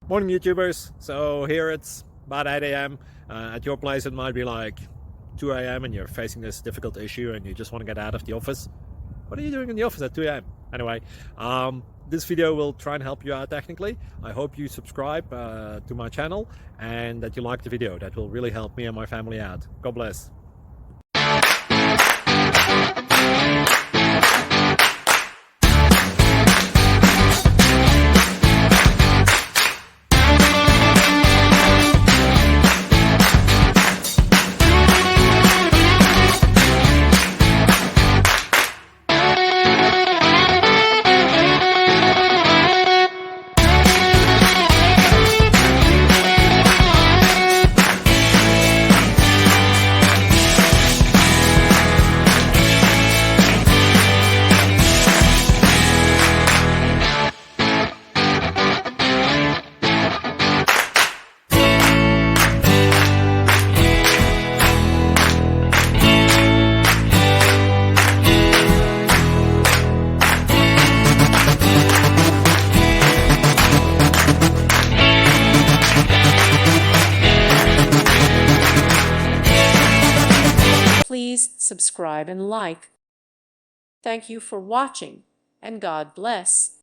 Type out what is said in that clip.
Morning YouTubers. So here it's about 8 a.m. At your place it might be like 2 a.m. and you're facing this difficult issue and you just want to get out of the office. What are you doing in the office at 2 a.m.? Anyway, this video will try and help you out technically. I hope you subscribe to my channel and that you like the video. That will really help me and my family out. God bless. Please subscribe and like. Thank you for watching, and God bless.